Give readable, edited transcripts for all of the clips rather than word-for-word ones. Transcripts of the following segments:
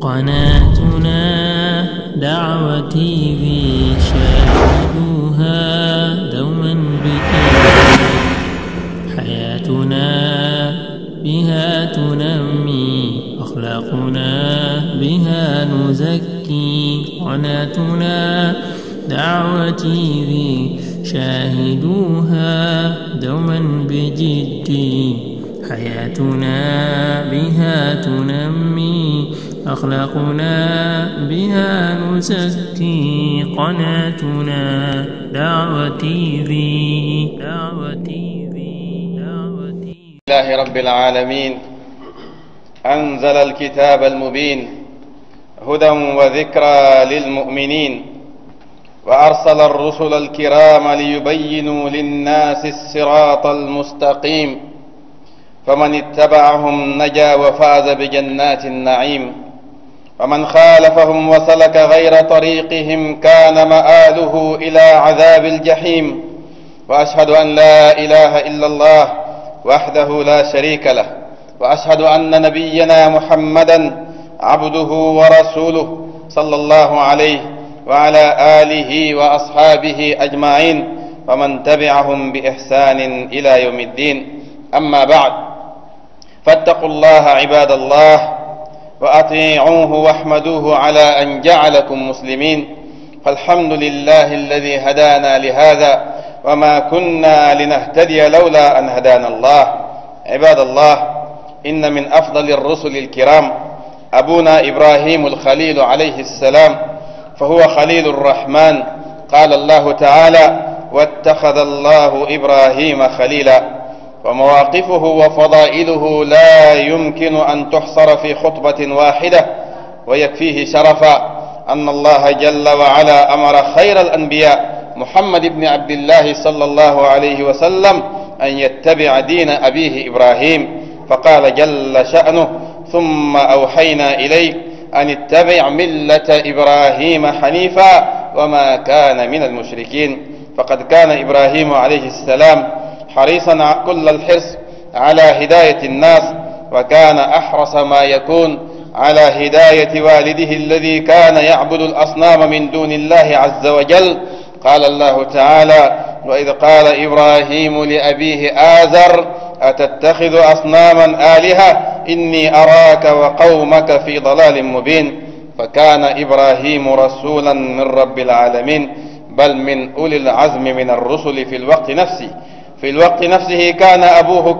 قناتنا دعوة TV شاهدوها دوما بإيمان حياتنا بها تنمي أخلاقنا بها نزكي قناتنا دعوة TV شاهدوها دوما بجد حياتنا بها تنمي أخلاقنا بها نزكي قناتنا دعوة TV الله رب العالمين أنزل الكتاب المبين هدى وذكرى للمؤمنين وأرسل الرسل الكرام ليبينوا للناس الصراط المستقيم فمن اتبعهم نجا وفاز بجنات النعيم ومن خالفهم وسلك غير طريقهم كان مآله إلى عذاب الجحيم وأشهد أن لا إله إلا الله وحده لا شريك له وأشهد أن نبينا محمدا عبده ورسوله صلى الله عليه وعلى آله وأصحابه أجمعين ومن تبعهم بإحسان إلى يوم الدين أما بعد فاتقوا الله عباد الله وأطيعوه واحمدوه على أن جعلكم مسلمين فالحمد لله الذي هدانا لهذا وما كنا لنهتدي لولا أن هدانا الله عباد الله إن من أفضل الرسل الكرام أبونا إبراهيم الخليل عليه السلام فهو خليل الرحمن قال الله تعالى واتخذ الله إبراهيم خليلا ومواقفه وفضائله لا يمكن أن تحصر في خطبة واحدة ويكفيه شرفا أن الله جل وعلا أمر خير الأنبياء محمد بن عبد الله صلى الله عليه وسلم أن يتبع دين أبيه إبراهيم فقال جل شأنه ثم أوحينا إليك أن اتبع ملة إبراهيم حنيفا وما كان من المشركين فقد كان إبراهيم عليه السلام حريصا كل الحرص على هداية الناس وكان أحرص ما يكون على هداية والده الذي كان يعبد الأصنام من دون الله عز وجل قال الله تعالى وإذ قال إبراهيم لأبيه آزر أتتخذ أصناما آلهة إني أراك وقومك في ضلال مبين فكان إبراهيم رسولا من رب العالمين بل من أولي العزم من الرسل في الوقت نفسه كان أبوه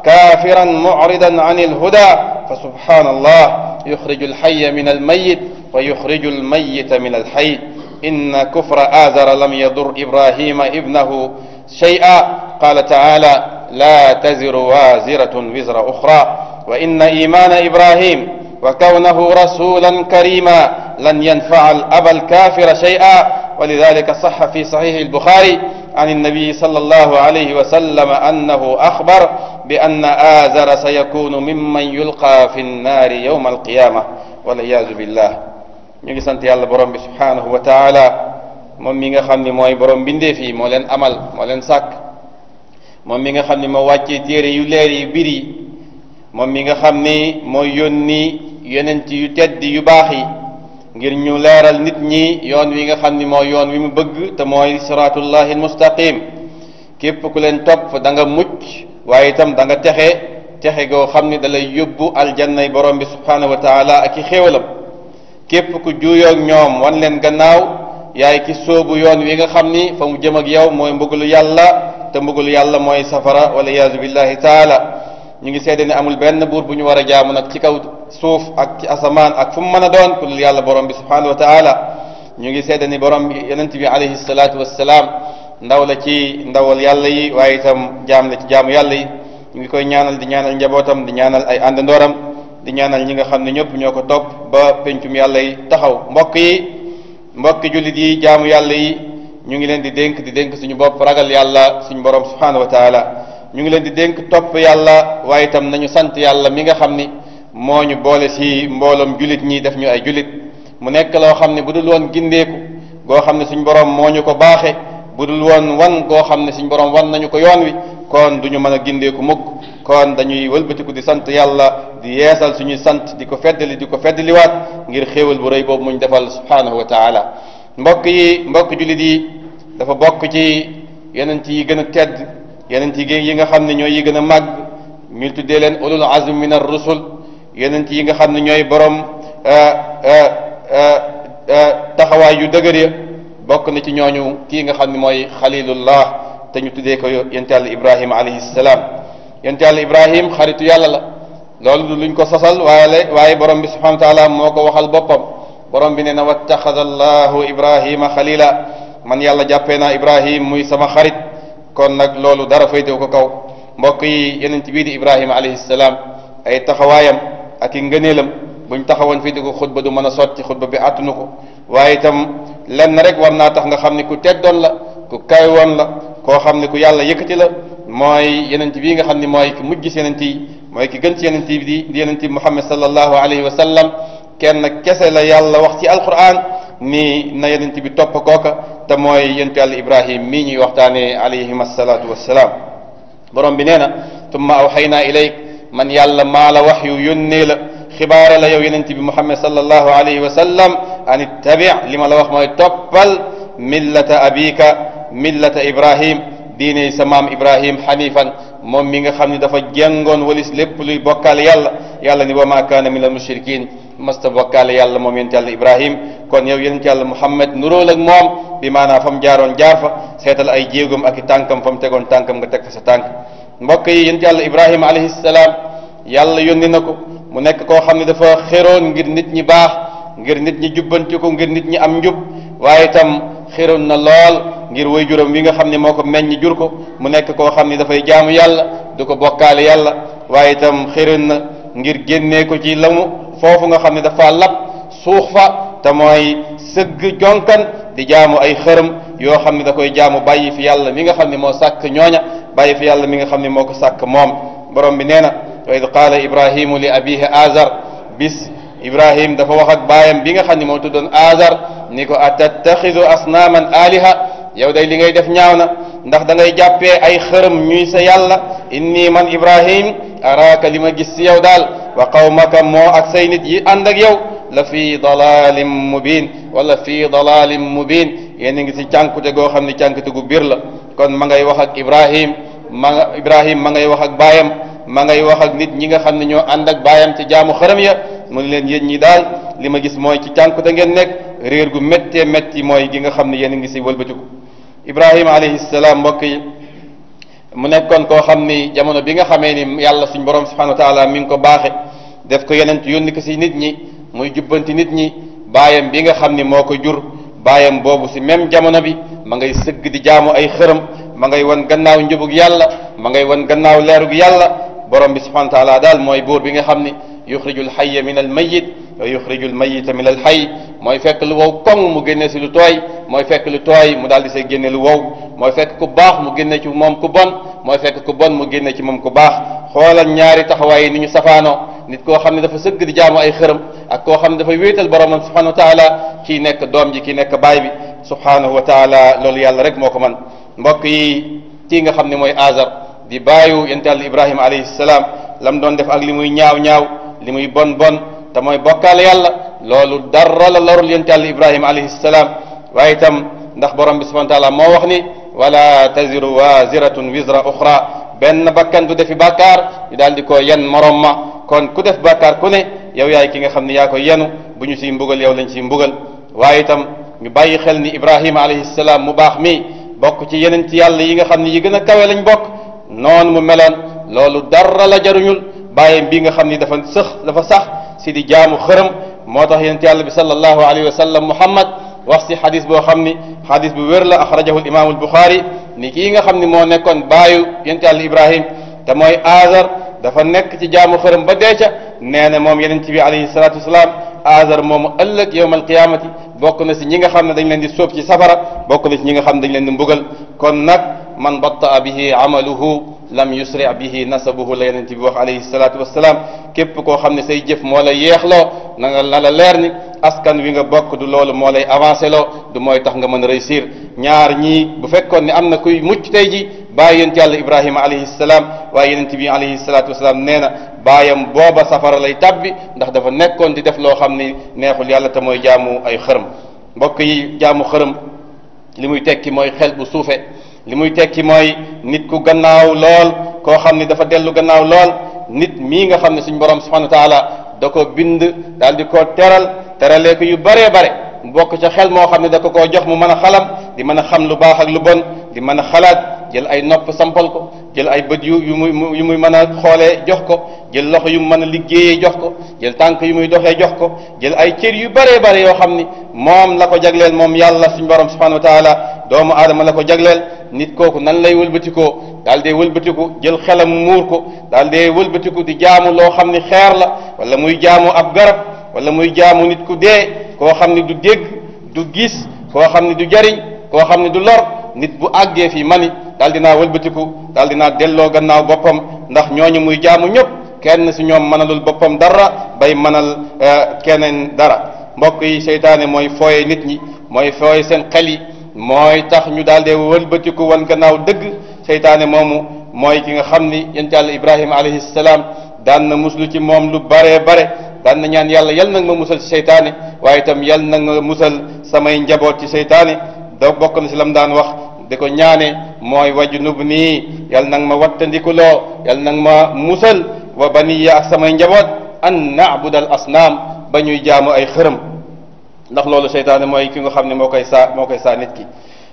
كافرا معرضا عن الهدى فسبحان الله يخرج الحي من الميت ويخرج الميت من الحي إن كفر آزر لم يضر إبراهيم ابنه شيئا قال تعالى لا تزر وازرة وزر أخرى وإن إيمان إبراهيم وكونه رسولا كريما لن ينفع الأب الكافر شيئا ولذلك صح في صحيح البخاري عن النبي صلى الله عليه وسلم أنه أخبر بأن آزر سيكون ممن يلقى في النار يوم القيامة والعياذ بالله ñu ngi sant yàlla borom bi subhanahu wa taala moom mi nga xam ni mooy borom bindee fii moo leen amal moo leen sàkk moom mi nga xam ni moo wàccee téere yu leer yi bir yi moom mi nga xam ni mooy yónni yonent yu tedd yu baax yi ngir ñu leeral nit ñi yoon wi nga xam ni mooy yoon wi mu bëgg te mooy siratullahi almustaqim képp ku leen topp da nga mucc waaye itam da nga texe goo xam ni da lay yóbbu aljannay borom bi subhanahu wa taala ak i xéewalam képp ku juuyoog ñoom wan leen gannaaw yaay ki soobu yoon wi nga xam ni fa mu jëm ak yow mooy mbugalu yàlla te mbugalu yàlla mooy safara wala iyaazu billahi taala ñu ngi seede ne amul benn buur bu ñu war a jaamu nag ci kaw suuf ak ci asamaan ak fu mu mën a doon ku dul yàlla borom bi subhanahu wa taala ñu ngi seede ni borom bi yonent bi alayhi salaatu wassalaam ndaw la ci ndawal yàlla yi waaye itam jaam la ci jaamu yàlla yi ñu ngi koy ñaanal di ñaanal njabootam di ñaanal ay àndandooram di ñaanal ñi nga xam ne ñëpp ñoo ko topp ba pencum yàlla yi taxaw mbokki jullit yi jaamu yàlla yi ñu ngi leen di dénk suñu bopp ragal yàlla suñu borom subhanahu wa taala ñu ngi leen di dénk topp yàlla waaye itam nañu sant yàlla mi nga xam ni moo ñu boole si mbooloom jullit ñi def ñu ay jullit mu nekk loo xam ne bu dul woon gindeeku goo xam ne suñu borom moo ñu ko baaxe budul woon wan goo xam ne suñ borom wan nañu ko yoon wi kon duñu mën a gindeeku mukk kon dañuy wëlbatiku di sant yàlla di yeesal suñuy sant di ko feddaliwaat ngir xéewal bu rëy boobu muñ defal subhanahu wa taala mbokk jullit yi dafa bokk ci yonent yi gën a tedd yonent yi nga xam ne ñooy yi gën a màgg ñu tuddee leen ulul azm min ar rusul yonent yi nga xam ne ñooy borom taxawaay yu dëgër ya bokk na ci ñooñu kii nga xam ne mooy xalilullah te ñu tuddee ko yonent yàlla ibrahim alayhi salaam yonent yàlla ibrahim xaritu yàlla la loolu du luñ ko sosal waaye borom bi subhanahu wa taala moo ko waxal boppam borom bi nee na wattaxada allahu ibrahima xalila man yàlla jàppee naa ibrahim muy sama xarit kon nag loolu dara faytewu ko kaw mbokk yi yonent bii di ibrahima alayhi salaam ay taxawaayam ak i ngëneelam buñ taxawoon fii di ko xutba du mën a sotti xutba bi àttunu ko waaye itam lenn rek war naa tax nga xam ne ku teddoon la ku kay woon la koo xam ne ku yàlla yëkkati la mooy yonent bii nga xam ne mooy ki mujj si yonent yi mooy ki gën ci yonent yi di yonent bi muhammad sallallahu alayhi wa sallam kenn kese la yàlla wax ci alquran ni na yonent bi topp kooka te mooy yonent yàlla ibrahim mii ñuy waxtaane alayhim assalatu wassalaam borom bi nee na tumma awxaynaa ilayk man yàlla maa la wax yu yónnee la xibaare la yow yonent bi muhammad sallallahu alayhi wa sallam an ittabi li ma la wax mooy toppal millata ibrahim diine sa maam ibrahim xanifan moom mi nga xam ne dafa jengoon walis lépp luy bokkaale yàlla ni wa ma kaana min al mushrikin masta bokkaale yàlla moom yonent yàlla ibrahim kon yow yonent yàlla muhammad nuróol ak moom bi maanaam fa mu jaaroon jaar fa seetal ay jéegom ak i tànkam fa mu tegoon tànkam nga teg fa sa tànk mbokk yi yonent yàlla ibrahim alayhi salaam yàlla yónni na ko mu nekk koo xam ne dafa xéroon ngir nit ñi baax ngir nit ñi jubbanti ko ngir nit ñi am njub waaye itam xéroon na lool ngir way juróom wi nga xam ne moo ko meññ jur ko mu nekk koo xam ne dafay jaamu yàlla du ko bokkaale yàlla waaye itam xéroon na ngir génnee ko ci lamu foofu nga xam ne dafa lab suux fa te mooy sëgg jonkan di jaamu ay xërëm yoo xam ne da koy jaamu bàyyi fi yàlla mi nga xam ne moo sàkk ñooña bàyyi fi yàlla mi nga xam ne moo ko sàkk moom borom bi nee na wa id qaala ibrahimu li abihi azar bis ibrahim dafa wax ak baayam bi nga xam ne moo tuddoon azar ni ko atattaxidu asnaaman aliha yow day li ngay def ñaaw na ndax da ngay jàppee ay xërëm ñuy sa yàlla inni man ibrahim araaka li ma gis si yow daal wa qawmaka moo ak say nit yi ànd ak yow la fii dalalin mubin wala fii dalalin mubin yéen a ngi si cànkute goo xam ne cànkute gu bir la kon ma ngay wax ak ibrahim ma ngay wax ak baayam ma ngay wax ak nit ñi nga xam ne ñoo ànd ak baayam ci jaamu xërëm ya mu ne leen yéen ñi daal li ma gis mooy ci cànkute ngeen nekk réer gu méttee métti mooy gi nga xam ne yéen a ngi si wëlbatiku ibrahima alayhi salaam mbokk yi mu nekkoon koo xam ni jamono bi nga xamee ni yàlla suñ borom subhanahu wa taala mi ngi ko baaxe def ko yonent yónni ko si nit ñi muy jubbanti nit ñi baayam bi nga xam ni moo ko jur baayam boobu si même jamono bi ma ngay sëgg di jaamu ay xërëm ma ngay wan gannaaw njubug yàlla ma ngay wan gannaaw leerug yàlla borom bi subhanahu wa taala daal mooy buur bi nga xam ni yuxriju alxaya min almayit wa yuxriju almayita min alxay mooy fekk lu wow koŋ mu génne si lu tooy mooy fekk lu tooy mu daal di say génne lu wow mooy fekk ku baax mu génne ci moom ku bon mooy fekk ku bon mu génne ci moom ku baax xoolal ñaari taxawaay yi ni ñu safaanoo nit koo xam ne dafa sëgg di jaamu ay xërëm ak koo xam ne dafay wéetal boromam subhanahu wa taala kii nekk doom ji kii nekk baay bi subhanahu wa taala loolu yàlla rek moo ko man mbokk yi kii nga xam ne mooy azar di baayu yonent yàlla ibrahima alayhi salaam lam doon def ak li muy ñaaw li muy bon te mooy bokkaale yàlla loolu dara la lorul yonent yàlla ibrahima alayhi salaam waaye itam ndax borom bi subhanahu wa taala moo wax ni wala taziru waziratun wizra uxra benn bakkan du defi bàkkaar ñu daal di ko yen morom ma kon ku def bàkkaar ku ne yow yaay ki nga xam ne yaa ko yenu bu ñu siy mbugal yow lañ siy mbugal waaye itam ñu bàyyi xel ni ibrahima alayhi salaam mu baax mi bokk ci yeneen ci yàlla yi nga xam ne yi gën a kawe lañ bokk noonu mu meloon loolu dara la jaruñul bàyyam bi nga xam ni dafa sax si di jaamu xërëm moo tax yonent yàlla bi sallallahu alayhi wa sallam muhammad wax si xadis boo xam ni xadis bu wér la axrajahu al imaamu al buxaari ni kii nga xam ni moo nekkoon baayu yonent yàlla ibrahim te mooy azar dafa nekk ci jaamu xërëm ba deeca nee na moom yonent bi alayhi salatu wasalaam azar moomu ëllëg yowm alqiyamati bokk na si ñi nga xam ne dañ leen di sóob ci safara bokk na si ñi nga xam ne dañ leen di mbugal kon nag man batta bihi amaluhu lam yusri bihi nasabuhu la yonent bi wax alayhi salatu wasalaam képp koo xam ne say jëf moo la yeexloo na la leer ni askan wi nga bokk du loolu moo lay avancé loo du mooy tax nga mën a réussir. ñaar ñii bu fekkoon ne am na kuy mucc tey ji bàyyi yonent yàlla Ibrahima alayhi salaam, waaye yonent bi alayhi salaatu wasalaam nee na baayam booba safara lay tabbi ndax dafa nekkoon di def loo xam ni neexul yàlla te mooy jaamu ay xërëm. mbokk yi, jaamu xërëm li muy tekki mooy xel bu suufe, li muy tekki mooy nit ku gannaaw lool, koo xam ni dafa dellu gannaaw lool. nit mii nga xam ne suñ borom subhanahu wa taala da ko bind daal di ko teralee ko yu bëree bare bokk ca xel moo xam ne da ko koo jox mu mën a xalam di mën a xam lu baax ak lu bon, di mën a xalaat, jël ay nopp sampal ko, jël ay bët yu muy mën a xoolee jox ko, jël loxo yu mu mën a liggéeyee jox ko, jël tànk yu muy doxee jox ko, jël ay cër yu bëree bëri yoo xam ni moom la ko jagleel moom yàlla suñ borom subhanahu wa taala doomu aadama la ko jagleel. nit kooku nan lay wëlbatikoo daal dee wëlbatiku jël xelam muur ko daal dee wëlbatiku di jaamu loo xam ni xeer la, wala muy jaamu ab garab, wala muy jaamu nit ku dee koo xam ni du dégg du gis, koo xam ni du jariñ, koo xam ni du lor. nit bu àggee fii mani daal dinaa wëlbatiku daal dinaa delloo gannaaw boppam, ndax ñooñu muy jaamu ñëpp kenn si ñoom mënalul boppam dara bay mënal keneen dara. mbokk yi, seytaane mooy fooye nit ñi, mooy fooye seen xel yi, mooy tax ñu daal dee wëlbatiku wan gannaaw dëgg. seytaane moomu mooy ki nga xam ni yonent yàlla Ibrahima alayhi salaam daan na muslu ci moom lu bare bare, daan na ñaan yàlla yal na nga ma musal ci seytaane, waaye itam yal na nga musal samay njaboot ci seytaane. donc bokk na si lam daan wax di ko ñaane mooy wajnub nii, yal na nga ma wattandikuloo, yal na nga ma musal wa baniya ak samay njaboot an na'buda al asnaam, ba ñuy jaamu ay xërëm, ndax loolu seytaane mooy ki nga xam ne moo koy saa nit ki.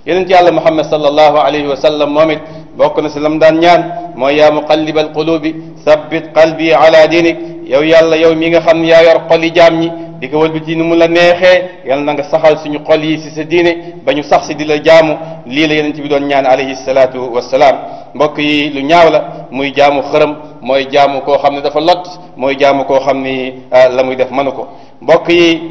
yonent yàlla Muhammad sallallahu alayhi wa sallam moom it bokk na si lam daan ñaan mooy yaa muqallibal qulubi sabbit qalbi ala dinik, yow yàlla yow mi nga xam ne yaa yor xoli jaam ñi di ko wëlbati ni mu la neexee, yal na nga saxal suñu xol yi si sa diine ba ñu sax si di la jaamu. lii la yonent bi doon ñaan alayhi salaatu wassalaam. mbokk yi, lu ñaaw la muy jaamu xërëm, mooy jaamu koo xam ne dafa lot, mooy jaamu koo xam ni la muy def mënu ko. mbokk yi,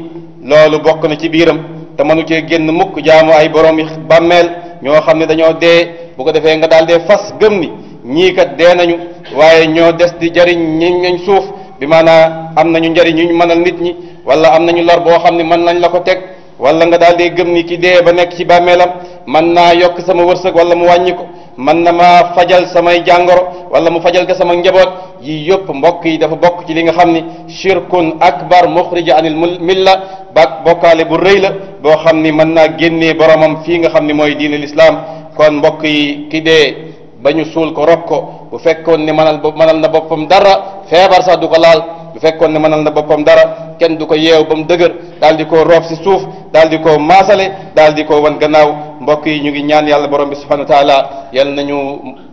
loolu bokk na ci biiram te mënu cee génn mukk jaamu ay borom yi bàmmeel ñoo xam ne dañoo dee. bu ko defee nga daal dee fas gëm ni ñii kat dee nañu waaye ñoo des di jariñ ñañ suuf, bi maanaa am nañu njariñ ñu mënal nit ñi, wala am nañu lor boo xam ne mën nañ la ko teg, wala nga daal dee gëm ni ki dee ba nekk ci bàmmeelam mën naa yokk sama wërsëg wala mu wàññi ko, mën na maa fajal samay jàngoro wala mu fajal ko sama njaboot. yi yëpp mbokk yi dafa bokk ci li nga xam ni shirkun akbar muxrija anil milla, bokkaale bu rëy la boo xam ni mën naa génnee boromam fii nga xam ni mooy diine l'islam. kon mbokk yi, ki dee ba ñu suul ko rob ko, bu fekkoon ne mënal na boppam dara, feebar sax du ko laal. bu fekkoon ne mënal na boppam dara, kenn du ko yeew ba mu dëgër daal di ko roof si suuf, daal di ko maasale, daal di ko wan gannaaw. mbokk yi, ñu ngi ñaan yàlla borom bi subhanahu wa taala yal nañu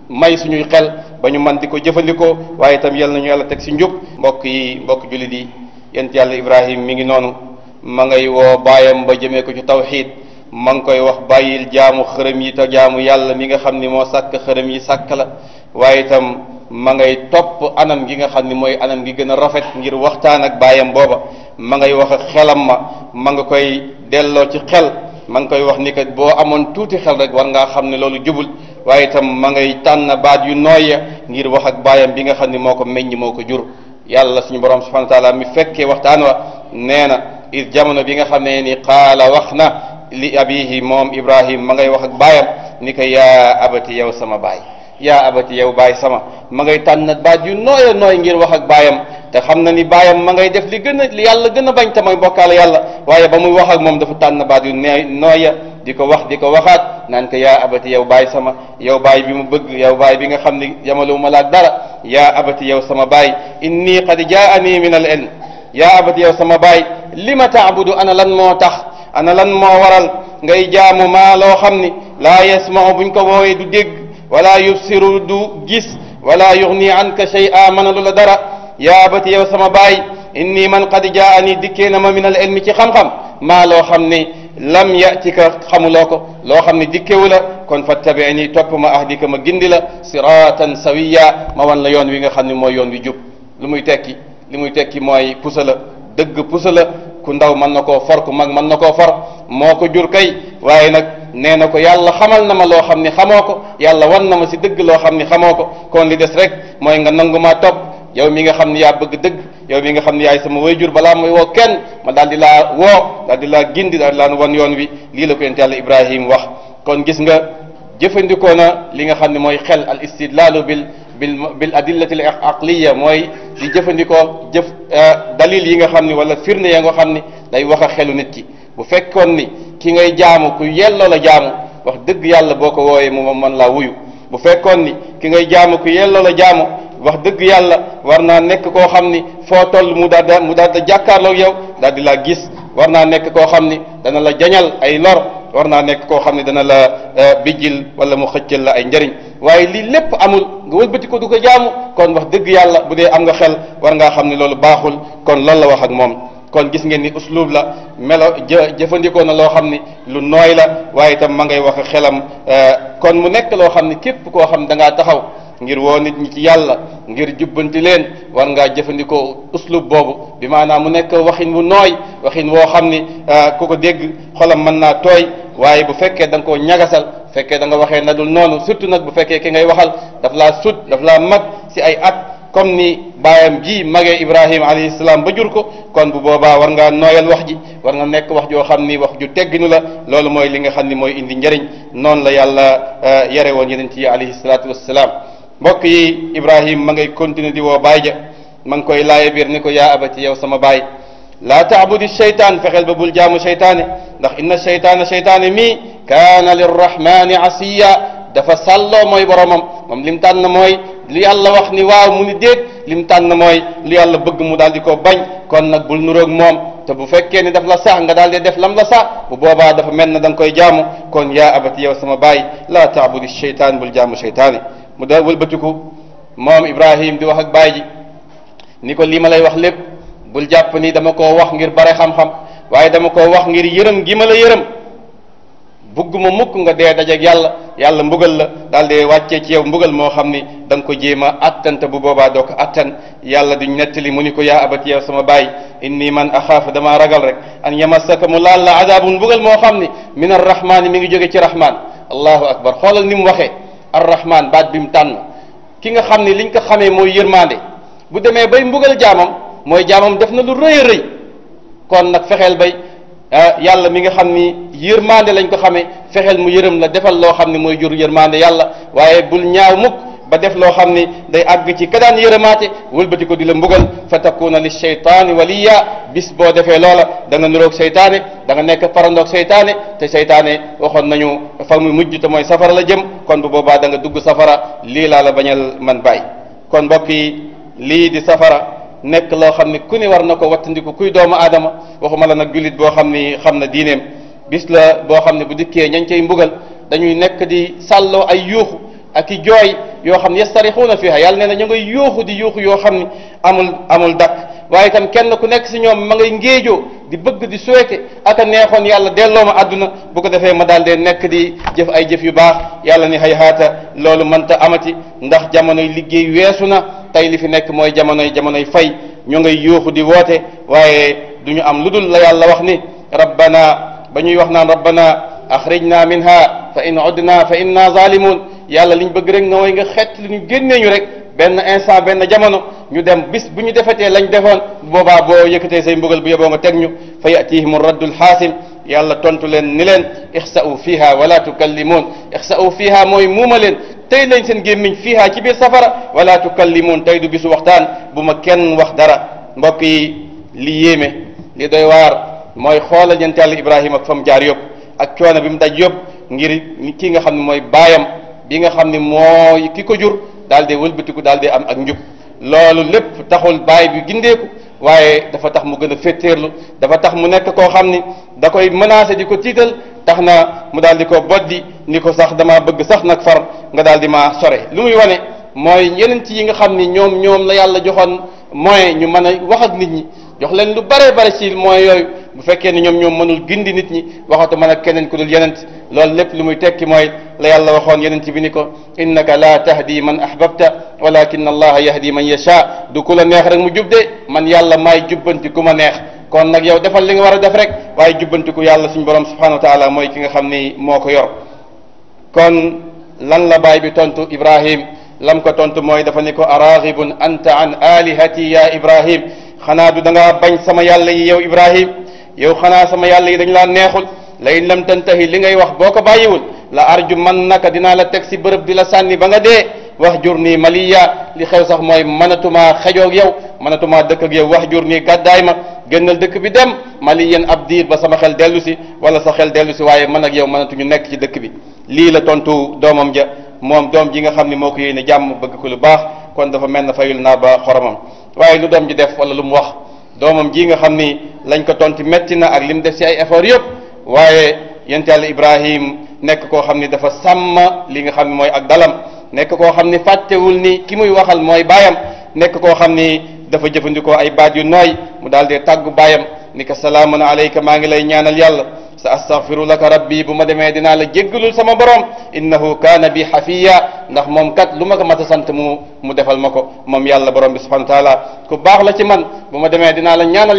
may suñuy xel ba ñu man di ko jëfandikoo, waaye itam yal nañu yàlla teg si njub. mbokk yi, mbokk jullit yi, yonent yàlla Ibrahim mi ngi noonu ma ngay woo baayam ba jëmee ko ci tawxiid, ma ngi koy wax bàyyil jaamu xërëm yi te jaamu yàlla mi nga xam ni moo sàkk xërëm yi sàkk la. waaye itam ma ngay topp anam gi nga xam ni mooy anam gi gën a rafet ngir waxtaan ak baayam booba. ma ngay wax ak xelam ma nga koy delloo ci xel, ma ngi koy wax ni kat boo amoon tuuti xel rek war ngaa xam ne loolu jubul. waaye itam ma ngay tànn baat yu nooya ngir wax ak baayam bi nga xam ni moo ko meññ moo ko jur. yàlla suñu borom subhanahu wa taala mi fekkee waxtaan wa nee na is jamono bi nga xam ne ni qaala wax na li abihi moom Ibrahim ma ngay wax ak baayam ni ko yaa abati yow sama baay, yaa abati yow baay sama. ma ngay tànn baat yu nooya nooy ngir wax ak baayam te xam na ni baayam ma ngay def li yàlla gën a bañ te mooy bokkaale yàlla. waaye ba muy wax ak moom dafa tànn baat yu nooya di ko waxaat naan ko yaa abati yow baay sama, yow baay bi mu bëgg, yow baay bi nga xam ni yamalu ma laak dara. yaa abati yow sama baay, inni qad jaani min al ilm, yaa abati yow sama baay, lima taabudu, ana lan moo tax, ana lan moo waral ngay jaamu maa loo xam ni laa yasmau buñ ko woowee du dégg, wala yubsiru du gis, wala yughni anka shay'a mënalu la dara. yaa abati yow sama baay, inni man qad jaani dikkee na ma min al ilmi ci xam-xam maa loo xam ni lam yatika xamuloo ko, loo xam ne dikkewu la. kon fattabi'ni, topp ma ahdika ma gindi la siratan sawiya, ma wan la yoon wi nga xam ne mooy yoon wi jub. lu muy tekki mooy pusa la, dëgg pusa la, ku ndaw mën na koo for, ku mag mën na koo for, moo ko jur kay. waaye nag nee na ko yàlla xamal na ma loo xam ne xamoo ko, yàlla wan na ma si dëgg loo xam ne xamoo ko. kon li des rek mooy nga nangu maa topp, yow mi nga xam ne yaa bëgg dëgg yow mi nga xam ne yaay sama wayjur balaa mooy woo kenn ma daal di laa woo daal di laa gindi daal di laa wan yoon wi lii la ko yonent yàlla Ibrahim wax kon gis nga jëfandikoo na li nga xam ne mooy xel al istidlaalu bil adillati al aqliya mooy di jëfandikoo dalil yi nga xam ni wala firnde ya nga xam ni day wax a xelu nit ki bu fekkoon ni ki ngay jaamu ku yelloo la jaamu wax dëgg yàlla boo ko wooyee mu mën laa wuyu bu fekkoon ni ki ngay jaamu ku yelloo la jaamu wax dëgg yàlla war naa nekk koo xam ni foo toll mu daal da jàkkaarloog yow daal di laa gis war naa nekk koo xam ni dana la jañal ay lor war naa nekk koo xam ne dana la bijjil wala mu xëccal la ay njëriñ waaye lii lépp amul nga wëlbati ko du ko jaamu kon wax dëgg yàlla bu dee am nga xel war ngaa xam ne loolu baaxul kon loolu la wax ak moom kon gis ngeen ni uslub la melo jëfandikoo na loo xam ni lu nooy la waaye itam ma ngay wax xelam kon mu nekk loo xam ni képp koo xam da ngaa taxaw ngir woo nit ñi ci yàlla ngir jubbanti leen war ngaa jëfandikoo uslub boobu bi maanaam mu nekk waxin wu nooy waxin woo xam ni ku ko dégg xolam mën naa tooy waaye bu fekkee da nga koo ñagasal fekkee da nga waxee na dul noonu surtout nag bu fekkee ki ngay waxal daf laa mag si ay at comme ni baayam ji magee Ibrahima alayhi salaam ba jur ko kon bu boobaa war ngaa nooyal wax ji war nga nekk wax joo xam ni wax ju tegginu la loolu mooy li nga xam ni mooy indi njëriñ noonu la yàlla yare woon yeneen ci alayhi salaatu wassalaam mbokk yi Ibrahima ma ngay continuer di woo baay ja ma ngi koy laaye biir ni ko yaa abati yow sama baay laa taabudi sheytaan fexeel ba bul jaamu sheytaane ndax inna sheytaane mii kaana lirrahmani asiya dafa sàlloo mooy boromam moom lim tànn mooy li yàlla wax ni waaw mu ni déet lim tànn mooy li yàlla bëgg mu daal di ko bañ kon nag bul nuroog moom te bu fekkee ni daf la sax nga daal di def lam la sax bu boobaa dafa mel na da nga koy jaamu kon yaa abati yow sama baay laa taabudi sheytaan bul jaamu sheytaane mu daal wëlbatiku moom Ibrahim di wax ak baay ji ni ko lii ma lay wax lépp bul jàpp ni dama koo wax ngir bare xam-xam waaye dama koo wax ngir yërëm gi ma la yërëm bugguma mukk nga dee dajeeg yàlla mbugal la daal di wàccee ci yow mbugal moo xam ni da nga ko jéem a attante bu boobaa doo ko attan yàlla duñ nettali mu ni ko yaa abati yow sama baay inni man axaafu damaa ragal rek an yamassaka mu laal la adaabun mbugal moo xam ni min arrahmaani mi ngi jóge ci rahmaan allahu akbar xoolal ni mu waxee arrahman baat bi mu tànn ki nga xam ne liñ ko xamee mooy yërmande bu demee bay mbugal jaamam mooy jaamam def na lu rëy a rëy kon nag fexeel bay yàlla mi nga xam ni yërmande lañ ko xamee fexeel mu yërëm la defal loo xam ne mooy jur yërmande yàlla waaye bul ñaaw mukk ba def loo xam ni day àgg ci ka daan yërëmaate wëlbati ko di la mbugal fa takuna li sheytaani waliya bis boo defee loola da nga nuroog seytaane da nga nekk parandoog seytaane te seytaane waxoon nañu fa mu mujj te mooy safara la jëm kon bu boobaa da nga dugg safara lii laa la bañal man bàyyi kon mbokk yi lii di safara nekk loo xam ni ku ne war na ko wattandiku kuy doomu aadama waxuma la nag jullit boo xam ni xam na diineem bis la boo xam ne bu dikkee ñañ cay mbugal dañuy nekk di sàlloo ay yuuxu ak i jooy yoo xam ne yastarixuuna fiha yàlla nee na ñu ngay yuuxu di yuuxu yoo xam ni amul dakk waaye itam kenn ku nekk si ñoom ma ngay ngéejoo di bëgg di souhaité ak a neexoon yàlla delloo ma àdduna bu ko defee ma daal dee nekk di jëf ay jëf yu baax yàlla ni hayhaata loolu mënta amati ndax jamonoy liggéey weesu na tey li fi nekk mooy jamonoy fay ñu ngay yuuxu di woote waaye du ñu am lu dul la yàlla wax ni rabbana ba ñuy wax naan rabbana axrijna minha fa in udna fa inna zalimun yàlla liñ bëgg rek nga mooy nga xett li ñu génnee ñu rek benn instant benn jamono ñu dem bis bu ñu defetee lañ defoon boobaa boo yëkkatee say mbugal bu yeboo nga teg ñu fa yatihim raddul xaasim yàlla tontu leen ni leen ixsa'u fiha wala tukallimuun ixsa'u fiha mooy muuma leen tey lañ seen gémmiñ fiha ci biir safara wala tukallimuun tey du bisu waxtaan bu ma kenn wax dara mbokk yi li yéeme li doy waar mooy xoolal ñeent yàlla Ibrahima ak fa mu jaar yëpp ak coono bi mu daj yëpp ngir ki nga xam ne mooy baayam bi nga xam ne mooy ki ko jur daal di wëlbatiku daal di am ak njub loolu lépp taxul baay bi gindeeku waaye dafa tax mu gën a féttéerlu dafa tax mu nekk koo xam ni da koy menacé di ko tiital tax na mu daal di ko boddi ni ko sax dama bëgg sax nag far nga daal di ma sore lu muy wane mooy yeneen ci yi nga xam ni ñoom la yàlla joxoon moyen ñu mën a wax ak nit ñi jox leen lu bare ci moyens yooyu bu fekkee ni ñoom mënul gindi nit ñi waxatu mën ak keneen ku dul yenent loolu lépp lu muy tekki mooy la yàlla waxoon yenent bi ni ko innaka la tahdi man ahbabta walakin allaha yahdi man yasha du ku la neex rek mu jub de man yàlla maay jubbanti ku ma neex kon nag yow defal li nga war a def rek waaye jubbantiku yàlla suñu borom subhanahu wa taala mooy ki nga xam ni moo ko yor kon lan la baay bi tontu Ibrahim lam ko tontu mooy dafa ni ko araghibun anta an alihati ya Ibrahim xanaa du da ngaa bañ sama yàlla yi yow Ibrahim yow xanaa sama yàlla yi dañ laa neexul la in lam tantahi li ngay wax boo ko bàyyiwul la arju man naka dinaa la teg si bërëb di la sànni ba nga dee wax jur nii maliya li xew sax mooy mënatumaa xejoog yow mënatumaa dëkk ak yow wax jur nii gàddaay ma génnal dëkk bi dem maliyan ab diir ba sama xel dellu si wala sa xel dellu si waaye man ak yow mënatuñu nekk ci dëkk bi lii la tontu doomam ja moom doom ji nga xam ne moo ko yéene jàmm bëgg ko lu baax kon dafa mel na fayul naa ba xoromam waaye lu doom ji def wala lu mu wax doomam ji nga xam ni lañ ko tonti metti na ak li mu def si ay effort yëpp waaye yonent Yàlla Ibrahim nekk koo xam ni dafa sàmm li nga xam ne mooy ak dalam nekk koo xam ni fàttewul ni ki muy waxal mooy baayam nekk koo xam ni dafa jëfandikoo ay baat yu nooy mu daal dee tàggu baayam ni ko salaamun alayka maa ngi lay ñaanal yàlla sa astaghfiru laka rabbi bu ma demee dinaa la jéggalul sama borom innahu kaana bi xafiya ndax moom kat lu ma ko mat a sant mu defal ma ko moom yàlla borom bi subhanahu wa taala ku baax la ci man bu ma demee dinaa la ñaanal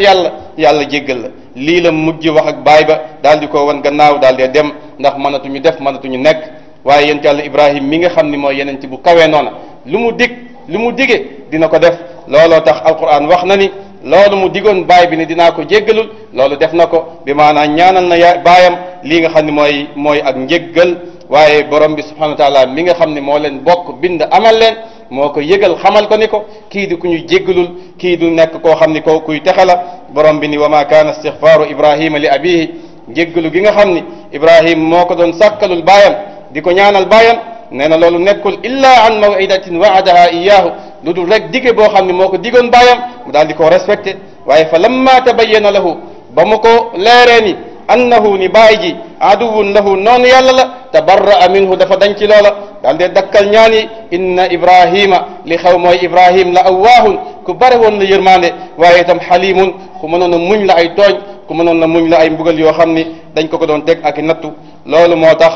yàlla jéggal la lii la mujj wax ak baay ba daal di ko wan gannaaw daal dee dem ndax mënatuñu def mënatuñu nekk waaye yonent Yàlla Ibrahim mi nga xam ni mooy yeneen ci bu kawee noona lu mu dige dina ko def looloo tax alquran wax na ni loolu mu digoon baay bi ne dinaa ko jéggalul loolu def na ko bi maanaam ñaanal na baayam lii nga xam ne mooy ak njéggal waaye borom bi subhanahu wa taala mi nga xam ne moo leen bokk bind amal leen moo ko yëgal xamal ko ni ko kii di ku ñu jéggalul kii du nekk koo xam ni ko kuy texe la borom bi ni wa ma kaana istigfaaru ibrahima li abihi jéggalu gi nga xam ni Ibrahim moo ko doon sàkkalul baayam di ko ñaanal baayam nee na loolu nekkul illa an mawidatin waadaha iyaahu lu dul rek dige boo xam ne moo ko digoon baayam mu daal di ko respecté waaye fa lamma tabayyana lahu ba mu ko leeree ni annahu ni baay ji aduwun lahu noonu yàlla la tabarra'a minhu dafa dañ ci loola daal dee dakkal ñaan yi inna Ibrahima li xew mooy Ibrahim la awwaahun ku bare woon la yërmande waaye itam xalimun ku mënoon a muñ la ay tooñ ku mënoon a muñ la ay mbugal yoo xam ni dañ ko doon teg ak i nattu loolu moo tax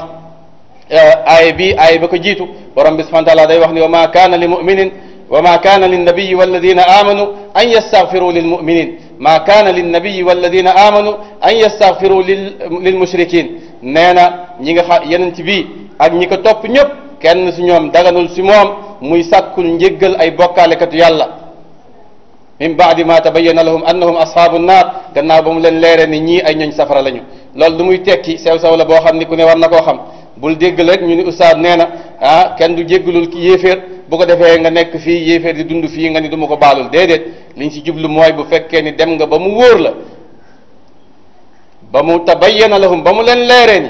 aaya ba ko jiitu borom bi subhanahu wa taala day wax ni wa ma kaana li muminin wa ma kaana linnabiyi walladina amanu an yastaghfiru lil muminin ma kaana linnabiyi walladina amanu an yastaghfiru lil mushrikin nee na ñi nga xam yeneen ci bii ak ñi ko topp ñëpp kenn si ñoom daganul si moom muy sàkkul njéggal ay bokkaalekatu yàlla min baadi ma tabayyana lahum annahum ashaabu naar gannaaw ba mu leen leere ni ñii ay ñooñ safara lañu loolu lu muy tekki sew la boo xam ni ku ne war na koo xam bul dégg rek ñu ni ustaad nee na kenn du jéggalul ki yéeféer bu ko defee nga nekk fii yéeféer di dund fii nga ni du ma ko baalul déedéet liñ si jublu mooy bu fekkee ni dem nga ba mu wóor la ba mu tabayyana lahum ba mu leen leeree ni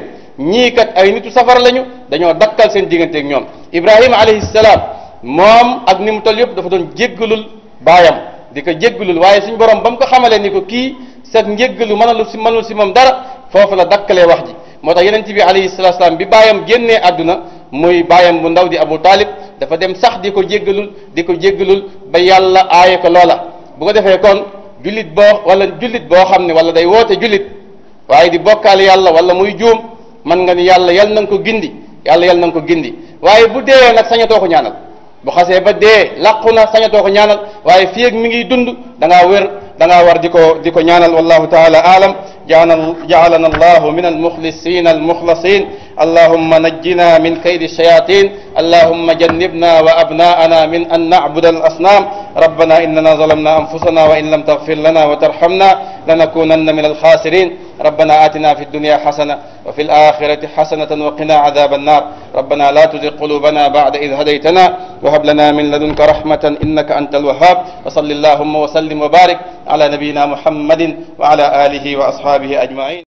ñii kat ay nitu safara lañu dañoo dakkal seen digganteeg ñoom Ibrahima alayhi salaam moom ak ni mu toll yëpp dafa doon jéggalul baayam di ko jéggalul waaye suñ borom ba mu ko xamalee ni ko kii sa njéggalu mënul si moom dara foofu la dakkalee wax ji moo tax yeneen bi alayhi salatu salaam bi baayam génnee àdduna muy baayam bu ndaw di Abu Talib dafa dem sax di ko jéggalul ba yàlla aaye ko loola bu ko defee kon jullit boo xam ne wala day woote jullit waaye di bokkaal yàlla wala muy juum man nga ni yàlla yal na nga ko gindi waaye bu dee nag sañatoo ko ñaanal bu xasee ba dee làqu na sañatoo ko ñaanal waaye fii ak mi ngi dund da ngaa war di ko ñaanal wallahu taala aalam ja'alana allahu min almukhlisin almukhlasin allahumma najjina min kaydi الشياطين اللهم جنبنا وأبناءنا من أن نعبد الأصنام ربنا إننا ظلمنا أنفسنا وإن لم تغفر لنا وترحمنا لنكونن من الخاسرين ربنا آتنا في الدنيا حسنة وفي الآخرة حسنة وقنا عذاب النار ربنا لا تزغ قلوبنا بعد إذ هديتنا وهب لنا من لدنك رحمة إنك أنت الوهاب وصل اللهم وسلم وبارك على نبينا محمد وعلى آله وأصحابه أجمعين